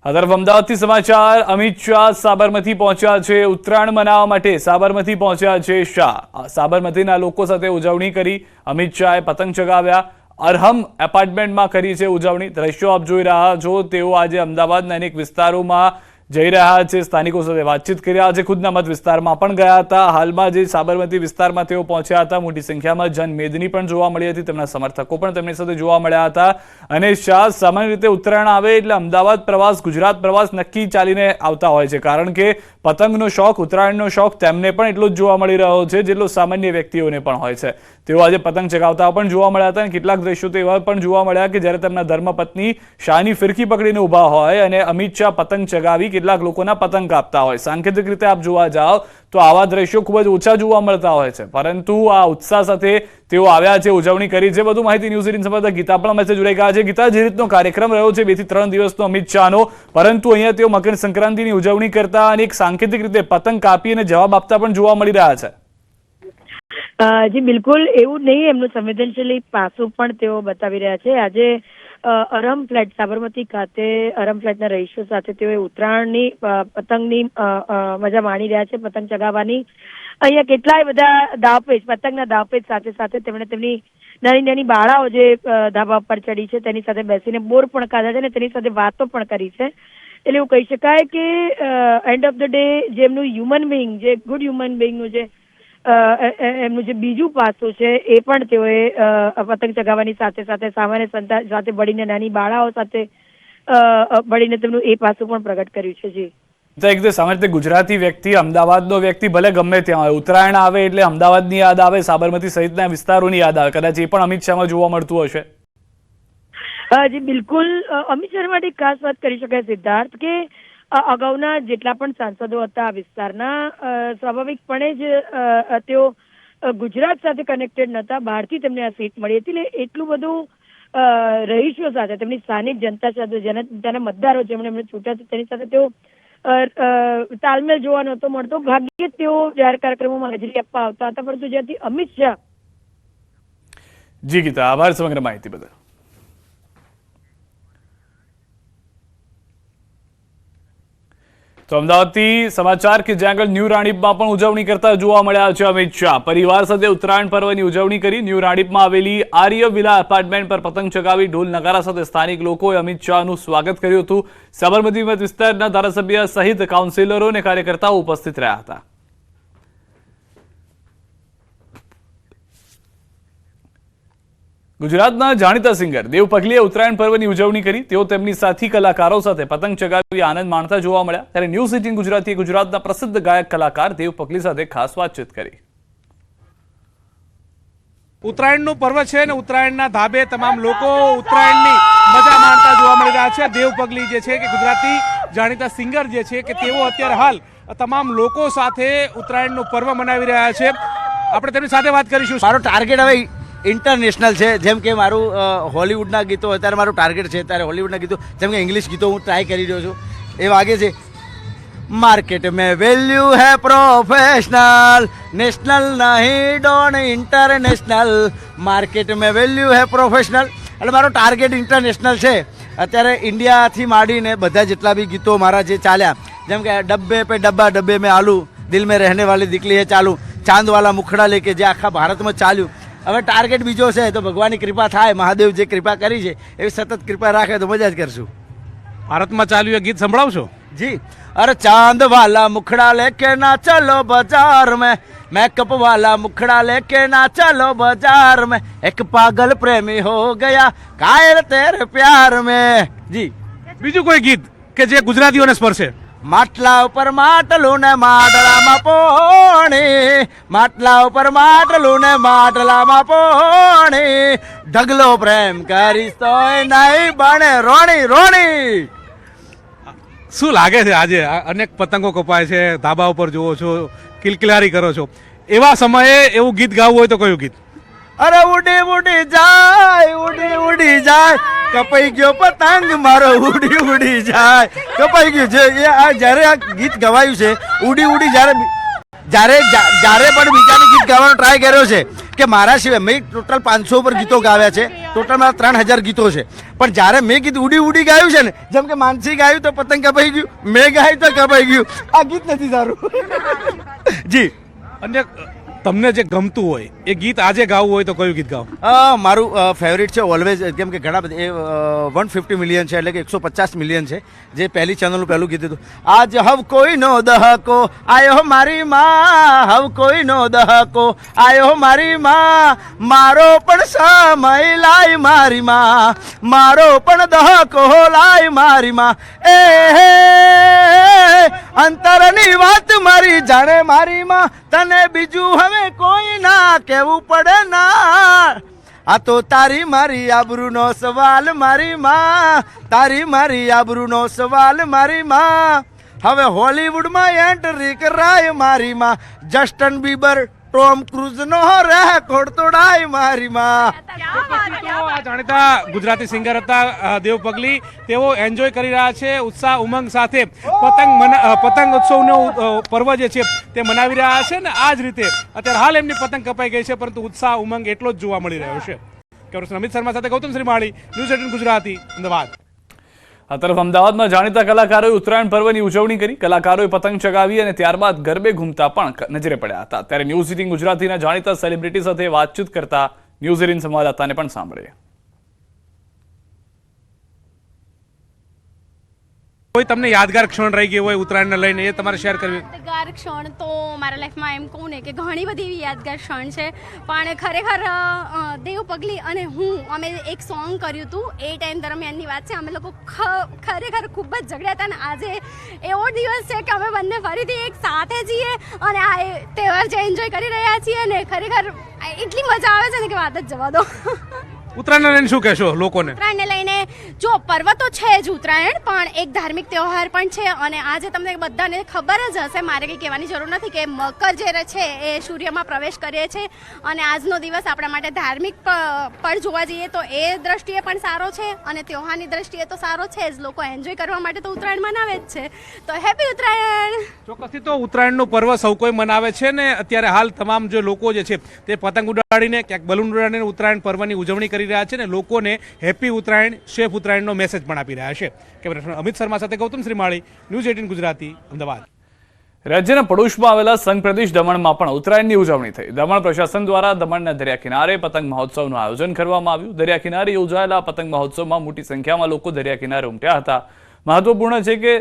આ તરફ અમદાવાદથી સમાચાર। અમિત શાહ સાબરમતી પહોંચ્યા છે। ઉત્તરાયણ મનાવવા માટે સાબરમતી પહોંચ્યા છે શાહ। સાબરમતીના લોકો સાથે ઉજવણી કરી। અમિત શાહે પતંગ ચગાવ્યા। અરહમ એપાર્ટમેન્ટમાં કરી છે ઉજવણી। દ્રશ્યો આપ જોઈ રહ્યા છો। તેઓ આજે અમદાવાદના અનેક વિસ્તારોમાં જઈ રહ્યા છે, સ્થાનિકો સાથે વાતચીત કરી રહ્યા છે। ખુદના મત વિસ્તારમાં પણ ગયા હતા। હાલમાં જે સાબરમતી વિસ્તારમાં તેઓ પહોંચ્યા હતા, મોટી સંખ્યામાં જનમેદની પણ જોવા મળી હતી। તેમના સમર્થકો પણ તેમની સાથે જોવા મળ્યા હતા। અને શાહ સામાન્ય રીતે ઉત્તરાયણ આવે એટલે અમદાવાદ પ્રવાસ, ગુજરાત પ્રવાસ નક્કી ચાલીને આવતા હોય છે, કારણ કે પતંગનો શોખ, ઉત્તરાયણનો શોખ તેમને પણ એટલો જ જોવા મળી રહ્યો છે જેટલો સામાન્ય વ્યક્તિઓને પણ હોય છે। તેઓ આજે પતંગ ચગાવતા પણ જોવા મળ્યા હતા। અને કેટલાક દ્રશ્યો તો એવા પણ જોવા મળ્યા કે જ્યારે તેમના ધર્મપત્ની શાહની ફિરકી પકડીને ઊભા હોય અને અમિત શાહ પતંગ ચગાવી કેટલાક લોકોના પતંગ કાપતા હોય। સાંકેતિક રીતે આપ જોવા જાઓ તો આવા દ્રશ્યો ખૂબ જ ઓછા જોવા મળતા હોય છે, પરંતુ આ ઉત્સાહ સાથે તેઓ આવ્યા છે, ઉજવણી કરી છે। વધુ માહિતી ન્યૂઝ 18 સંવાદદાતા ગીતા પણ અમે જોડાઈ ગયા છે। ગીતા, જે રીતનો કાર્યક્રમ રહ્યો છે 2 થી 3 દિવસનો અમિત શાહનો, પરંતુ અહીંયા તેઓ મકર સંક્રાંતિની ઉજવણી કરતા અને એક સાંકેતિક રીતે પતંગ કાપી અને જવાબ આપતા પણ જોવા મળી રહ્યા છે। જી બિલકુલ એવું નહીં, એમનું સંવેદનશીલ પાસું પણ તેઓ બતાવી રહ્યા છે। આજે અરહમ ફ્લેટ સાબરમતી ખાતે અરહમ ફ્લેટના રહીશો સાથે તેઓ ઉત્તરાયણની પતંગની મજા માણી રહ્યા છે, પતંગ ચગાવવાની। અહીંયા કેટલાય બધા દાવપેચ, પતંગના દાવપેચ સાથે સાથે તેમણે તેમની નાની નાની બાળાઓ જે ધાબા પર ચડી છે તેની સાથે બેસીને બોર પણ ખાધા છે અને તેની સાથે વાતો પણ કરી છે। એટલે એવું કહી શકાય કે એન્ડ ઓફ ધ ડે જે એમનું હ્યુમન બિંગ, જે ગુડ હ્યુમન બિંગનું જે એમનું જે બીજું પાસું છે એ પણ તેઓએ પતંગ ચગાવવાની સાથે સાથે સામાન્ય સંતાન સાથે ભળીને, નાની બાળાઓ સાથે ભળીને તેમનું એ પાસું પણ પ્રગટ કર્યું છે। જી સામાન્ય રીતે ગુજરાતી વ્યક્તિ, અમદાવાદનો વ્યક્તિ ભલે ગમે ત્યાં હોય, ઉત્તરાયણ આવે એટલે અમદાવાદની યાદ આવે, સાબરમતી સહિતના વિસ્તારોની યાદ આવે। કદાચ એ પણ અમિત શાહમાં જોવા મળતું હશે। જી બિલકુલ, અમિત શાહ માટે ખાસ વાત કરી શકાય સિદ્ધાર્થ કે અગાઉના જેટલા પણ સાંસદો હતા આ વિસ્તારના, સ્વાભાવિકપણે જ તેઓ ગુજરાત સાથે કનેક્ટેડ નહોતા, બહારથી તેમને આ સીટ મળી હતી। એટલે એટલું બધું રહીશો સાથે, તેમની સ્થાનિક જનતા સાથે, જનતાના મતદારો જેમણે એમને છૂટ્યા છે તેની સાથે તેઓ તાલમેલ જોવા નહોતો મળતો। ભાગ્યે તેઓ જાહેર કાર્યક્રમોમાં હાજરી આપવા આવતા હતા, પરંતુ જ્યાંથી અમિત શાહ। જી ગીતા, આભાર સમગ્ર માહિતી બદલ। તો અમદાવાદથી સમાચાર કે જ્યાં આગળ ન્યૂ રાણીપમાં પણ ઉજવણી કરતા જોવા મળ્યા છે અમિત શાહ। પરિવાર સાથે ઉત્તરાયણ પર્વની ઉજવણી કરી। ન્યૂ રાણીપમાં આવેલી આર્ય વિલા એપાર્ટમેન્ટ પર પતંગ ચગાવી ઢોલ નગારા સાથે સ્થાનિક લોકોએ અમિત શાહનું સ્વાગત કર્યું હતું। સાબરમતી મત વિસ્તારના ધારાસભ્ય સહિત કાઉન્સિલરો અને કાર્યકર્તાઓ ઉપસ્થિત રહ્યા હતા। ગુજરાતના જાણીતા સિંગર દેવ પગલીએ ઉત્તરાયણ પર્વની ઉજવણી કરી। તેઓ તેમની સાથી કલાકારો સાથે પતંગ ચગાવી આનંદ માણતા જોવા મળ્યા। ત્યારે ન્યૂઝ 18 ગુજરાતીએ ગુજરાતના પ્રસિદ્ધ ગાયક કલાકાર દેવ પગલી સાથે ખાસ વાતચીત કરી। ઉત્તરાયણનું પર્વ છે ને ઉત્તરાયણના ધાબે તમામ લોકો ઉત્તરાયણની મજા માણતા જોવા મળી રહ્યા છે। દેવ પગલી જે છે કે ગુજરાતી જાણીતા સિંગર જે છે કે તેઓ અત્યારે હાલ તમામ લોકો સાથે ઉત્તરાયણનું પર્વ મનાવી રહ્યા છે। આપણે તેમની સાથે વાત કરીશું। મારો ટાર્ગેટ હવે ઇન્ટરનેશનલ છે, જેમ કે મારું હોલિવૂડના ગીતો અત્યારે મારું ટાર્ગેટ છે, ત્યારે હોલિવૂડના ગીતો જેમ કે ઇંગ્લિશ ગીતો હું ટ્રાય કરી રહ્યો છું। એ વાગે છે માર્કેટ મેં વેલ્યુ હે પ્રોફેશનલ, નેશનલ નહીં ડોન ઇન્ટરનેશનલ, માર્કેટ મેં વેલ્યુ હે પ્રોફેશનલ। એટલે મારો ટાર્ગેટ ઇન્ટરનેશનલ છે। અત્યારે ઇન્ડિયાથી માંડીને બધા જેટલા બી ગીતો મારા જે ચાલ્યા, જેમ કે ડબ્બે પે ડબ્બા ડબ્બે મેં આલુ, દિલ મેં રહેને વાલી દીકલી હે ચાલુ, ચાંદવાલા મુખડા લેકે, જે આખા ભારતમાં ચાલ્યું। હવે ટાર્ગેટ બીજો છે તો ભગવાનની કૃપા થાય, મહાદેવ જે કૃપા કરી છે એવી સતત કૃપા રાખે તો મજા જ કરશું। ભારતમાં ચાલ્યું એ ગીત સંભળાવશો? જી, અરે ચાંદ વાલા મુખડા લેકે ના ચલો બજાર में, મેકઅપ वाला मुखड़ा लेके ना चलो बाजार में, एक पागल प्रेमी हो गया कायल तेरे प्यार में। જી, બીજું કોઈ ગીત કે જે ગુજરાતીઓને સ્પર્શે? માટલા ઉપર માટલું ને માટલામાં પોણી, માટલા ઉપર માટલું ને માટલામાં પોણી, ઢગલો પ્રેમ કરીશ તોય નહીં બને રોણી રોણી। શું લાગે છે આજે અનેક પતંગો કપાય છે, ધાબા ઉપર જુઓ છો, કિલકિલારી કરો છો, એવા સમયે એવું ગીત ગાવું હોય તો કયું ગીત? અરે ઉડી ઉડી જાય, ઉડી ઉડી જાય, કપાઈ ગયો પતંગ મારો ઉડી ઉડી જાય, કપાઈ ગયું છે। એ આ જ્યારે આ ગીત ગવાયું છે ઉડી ઉડી, જ્યારે પણ બીજાને ગીત ગાવાનો ટ્રાય કર્યો છે કે મારા સિવાય મેં ટોટલ 500 ઉપર ગીતો ગાવ્યા છે, ટોટલ મારા 3000 ગીતો છે, પણ જ્યારે મેં ગીત ઉડી ઉડી ગાયું છે ને, જેમ કે માનસી ગાયું તો પતંગ કપાઈ ગયું, મેં ગાયું તો કપાઈ ગયું, આ ગીત નથી સારું જી. અને તમને જે ગમતું હોય એ ગીત આજે ગાવું હોય તો કયું ગીત ગાવ? મારું ફેવરિટ છે ઓલવેઝ, કેમ કે ઘણા બધા 150 મિલિયન છે, એટલે કે 150 મિલિયન છે, જે પહેલી ચેનલનું પહેલું ગીત હતું. આજ હવ કોઈનો દહકો આયો મારી માં, હવ કોઈનો દહકો આયો મારી માં, મારો પણ સમય લાય મારી માં, મારો પણ દહકો લાય મારી માં, અંતરની વાત મારી જાણે મારી માં, તને બીજું હવે કોઈ ના કહેવું પડે ના, આ તો તારી મારી આબરૂનો સવાલ મારી માં, તારી મારી આબરૂનો સવાલ મારી માં, હવે હોલીવુડમાં એન્ટ્રી કરાય મારી માં, જસ્ટન બીબર ટોમ ક્રૂઝનો રેકોર્ડ તોડાય મારી માં. આ જાણીતા ગુજરાતી સિંગર હતા દેવ પગલી, તેઓ એન્જોય કરી રહ્યા છે ઉત્સાહ ઉમંગ સાથે પતંગ ઉત્સવનો પર્વ જે છે તે મનાવી રહ્યા છે ને આ જ રીતે અત્યારે હાલ એમની પતંગ કપાઈ ગઈ છે, પરંતુ ઉત્સાહ ઉમંગ એટલો જ જોવા મળી રહ્યો છે. કેમેરામેન અમિત શર્મા સાથે ગૌતમ શ્રીમાળી, ન્યૂઝ 18 ગુજરાતી, અમદાવાદ. આ તરફ અમદાવાદમાં જાણીતા કલાકારોએ ઉત્તરાયણ પર્વની ઉજવણી કરી. કલાકારોએ પતંગ ચગાવી અને ત્યારબાદ ગરબે ઘૂમતા પણ નજરે પડ્યા હતા. ત્યારે ન્યૂઝ 18 ગુજરાતીના જાણીતા સેલિબ્રિટી સાથે વાતચીત કરતા ન્યૂઝ 18 સંવાદદાતાને પણ સાંભળીએ. કોઈ તમને યાદગાર ક્ષણ રહી ગઈ હોય ઉત્તરાયણને લઈને, એ તમારે શેર કરવી? યાદગાર ક્ષણ તો મારા લાઈફમાં એમ કહું ને કે ઘણી બધી એવી યાદગાર ક્ષણ છે, પણ ખરેખર દેવ પગલી અને હું અમે એક સોંગ કર્યું હતું એ ટાઈમ દરમિયાનની વાત છે. અમે લોકો ખરેખર ખૂબ જ ઝઘડ્યા હતા, અને આજે એવો દિવસ છે કે અમે બંને ફરીથી એક સાથે છીએ અને આ તહેવાર જે એન્જોય કરી રહ્યા છીએ ને ખરેખર એટલી મજા આવે છે ને કે વાત જ જવા દો. ઉત્તરાયણને લઈને શું કહેશો લોકોને? ઉત્તરાયણને લઈને જો પર્વ તો છે જ ઉત્તરાયણ, પણ એક ધાર્મિક તહેવાર પણ છે, અને આજે તમને બધાને ખબર જ હશે, મારે કંઈ કહેવાની જરૂર નથી કે મકર જે છે એ સૂર્યમાં પ્રવેશ કરે છે, અને આજનો દિવસ આપણા માટે ધાર્મિક પણ જોવા જઈએ તો એ દ્રષ્ટિએ પણ સારો છે, અને તહેવારની દ્રષ્ટિએ તો સારો છે જ. લોકો એન્જોય કરવા માટે તો ઉત્તરાયણ મનાવે જ છે, તો હેપી ઉત્તરાયણ. ચોક્કસથી તો ઉત્તરાયણનું પર્વ સૌ કોઈ મનાવે છે ને અત્યારે હાલ તમામ જે લોકો જે છે તે પતંગ ઉડાડીને ક્યાંક બલૂન ઉડાડીને ઉત્તરાયણ પર્વની ઉજવણી કરી રહ્યા છે ને લોકોને હેપી ઉત્તરાયણ, સેફ ઉત્તરાયણનો મેસેજ પણ આપી રહ્યા છે. કેમેરામેન અમિત શર્મા સાથે ગૌતમ શ્રીમાળી, ન્યૂઝ 18 ગુજરાતી, અમદાવાદ. રાજ્યના પડોશમાં આવેલા સંઘ પ્રદેશ દમણમાં પણ ઉત્તરાયણની ઉજવણી થઈ. દમણ પ્રશાસન દ્વારા દમણના દરિયા કિનારે પતંગ મહોત્સવનું આયોજન કરવામાં આવ્યું. દરિયા કિનારે યોજાયેલા પતંગ મહોત્સવમાં મોટી સંખ્યામાં લોકો દરિયા કિનારે ઉમટ્યા હતા. મહત્વપૂર્ણ છે કે